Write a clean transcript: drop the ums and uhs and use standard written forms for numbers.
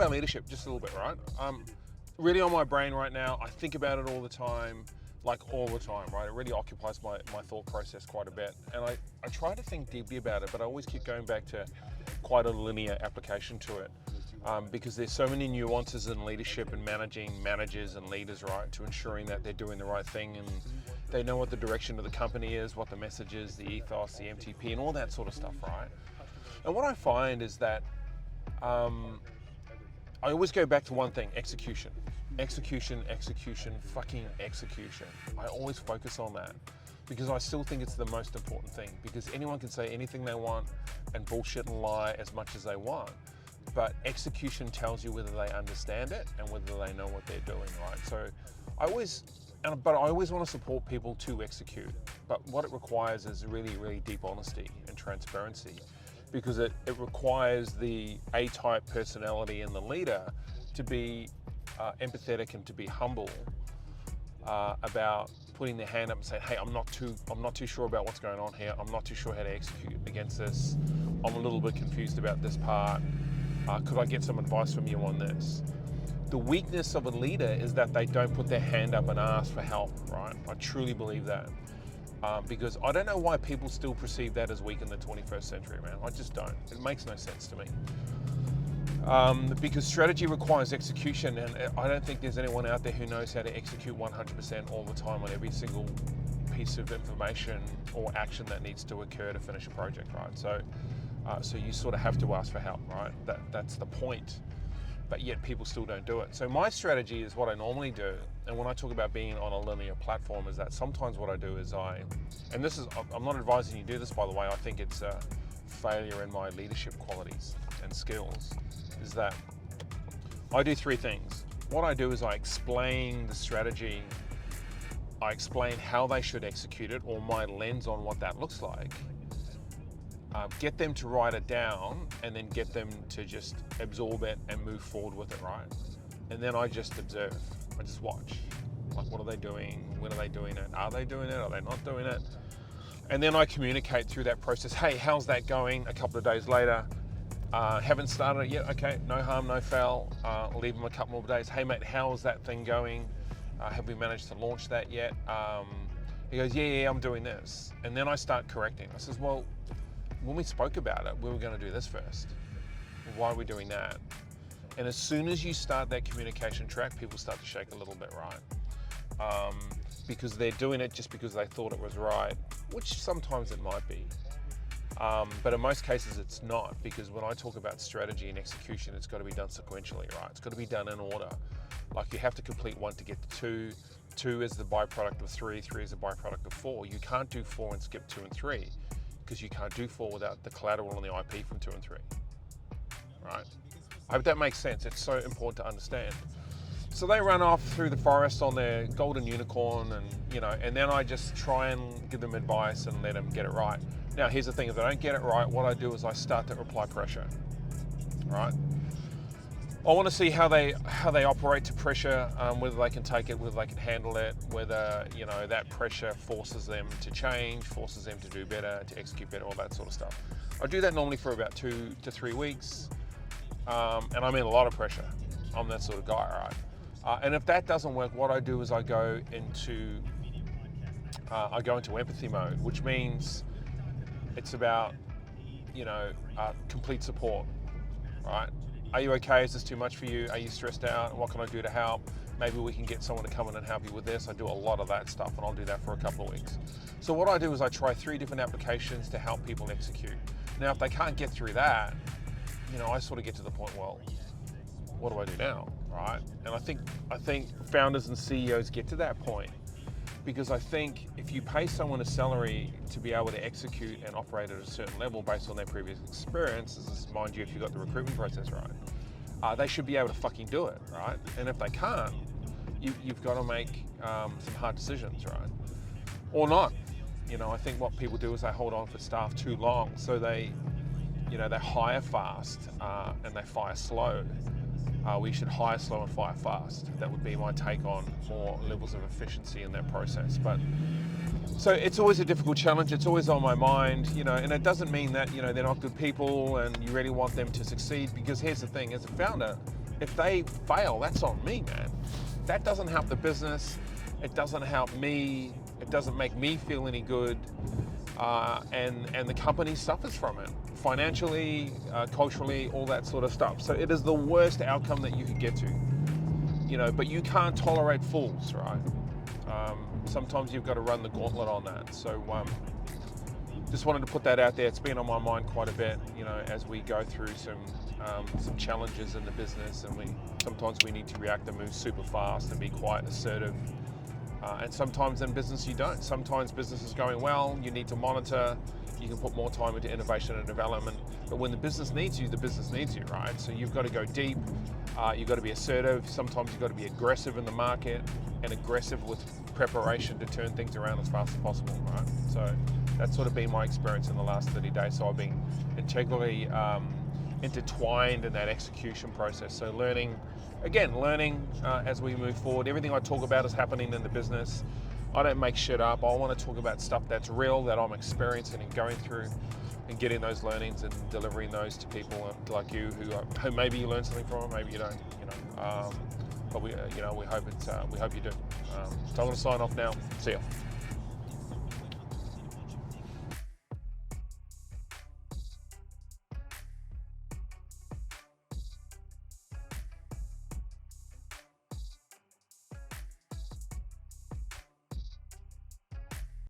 about leadership just a little bit, right? Really on my brain right now. I think about it all the time, like all the time, right? It really occupies my thought process quite a bit. And I try to think deeply about it, but I always keep going back to quite a linear application to it. Because there's so many nuances in leadership and managing managers and leaders, right, to ensuring that they're doing the right thing and they know what the direction of the company is, what the message is, the ethos, the MTP, and all that sort of stuff, right? And what I find is that I always go back to one thing: execution. Execution, execution, fucking execution. I always focus on that because I still think it's the most important thing, because anyone can say anything they want and bullshit and lie as much as they want. But execution tells you whether they understand it and whether they know what they're doing, right? So I always want to support people to execute. But what it requires is really, really deep honesty and transparency, because it requires the A-type personality in the leader to be empathetic and to be humble about putting their hand up and saying, hey, I'm not too sure about what's going on here. I'm not too sure how to execute against this. I'm a little bit confused about this part. Could I get some advice from you on this? The weakness of a leader is that they don't put their hand up and ask for help, right? I truly believe that. Because I don't know why people still perceive that as weak in the 21st century, man. I just don't. It makes no sense to me. Because strategy requires execution, and I don't think there's anyone out there who knows how to execute 100% all the time on every single piece of information or action that needs to occur to finish a project, right? So you sort of have to ask for help, right? That's the point. But yet people still don't do it. So my strategy is what I normally do, and when I talk about being on a linear platform, is that sometimes what I do is I'm not advising you do this, by the way. I think it's a failure in my leadership qualities and skills, is that I do three things. What I do is I explain the strategy, I explain how they should execute it, or my lens on what that looks like, get them to write it down, and then get them to just absorb it and move forward with it, right? And then I just observe, I just watch. Like, what are they doing? When are they doing it? Are they doing it? Are they not doing it? And then I communicate through that process. Hey, how's that going? A couple of days later, haven't started it yet. Okay, no harm, no foul. Leave them a couple more days. Hey mate, how's that thing going? Have we managed to launch that yet? He goes, yeah, I'm doing this. And then I start correcting. I says, well, when we spoke about it, we were going to do this first. Why are we doing that? And as soon as you start that communication track, people start to shake a little bit, right? Because they're doing it just because they thought it was right, which sometimes it might be. But in most cases it's not, because when I talk about strategy and execution, it's got to be done sequentially, right? It's got to be done in order. Like, you have to complete one to get to two. Two is the byproduct of three. Three is the byproduct of four. You can't do four and skip two and three, because you can't do four without the collateral and the IP from two and three, right? I hope that makes sense. It's so important to understand. So they run off through the forest on their golden unicorn, and then I just try and give them advice and let them get it right. Now, here's the thing: if they don't get it right, what I do is I start to apply pressure, right? I want to see how they operate to pressure, whether they can take it, whether they can handle it, whether that pressure forces them to change, forces them to do better, to execute better, all that sort of stuff. I do that normally for about 2 to 3 weeks, and I'm in a lot of pressure. I'm that sort of guy, right? And if that doesn't work, what I do is I go into empathy mode, which means it's about complete support, right? Are you okay? Is this too much for you? Are you stressed out? What can I do to help? Maybe we can get someone to come in and help you with this. I do a lot of that stuff, and I'll do that for a couple of weeks. So what I do is I try 3 different applications to help people execute. Now, if they can't get through that, I sort of get to the point, well, what do I do now, right? And I think founders and CEOs get to that point, because I think if you pay someone a salary to be able to execute and operate at a certain level based on their previous experiences, mind you, if you've got the recruitment process right, they should be able to fucking do it, right? And if they can't, you've got to make some hard decisions, right? Or not. I think what people do is they hold on for staff too long, so they hire fast and they fire slow. We should hire slow and fire fast. That would be my take on more levels of efficiency in that process. But so it's always a difficult challenge. It's always on my mind, and it doesn't mean that, they're not good people and you really want them to succeed, because here's the thing: as a founder, if they fail, that's on me, man. That doesn't help the business. It doesn't help me. It doesn't make me feel any good. And the company suffers from it financially, culturally, all that sort of stuff. So it is the worst outcome that you could get to, but you can't tolerate fools, right? Sometimes you've got to run the gauntlet on that. So just wanted to put that out there. It's been on my mind quite a bit, as we go through some challenges in the business, and sometimes we need to react and move super fast and be quite assertive. And sometimes in business you don't. Sometimes business is going well, you need to monitor, you can put more time into innovation and development. But when the business needs you, the business needs you, right? So you've got to go deep, you've got to be assertive, sometimes you've got to be aggressive in the market and aggressive with preparation to turn things around as fast as possible, right? So that's sort of been my experience in the last 30 days. So I've been integrally intertwined in that execution process. So learning as we move forward. Everything I talk about is happening in the business. I don't make shit up. I want to talk about stuff that's real, that I'm experiencing and going through, and getting those learnings and delivering those to people like you who maybe you learn something from, maybe you don't. But we hope you do. So I'm going to sign off now. See ya.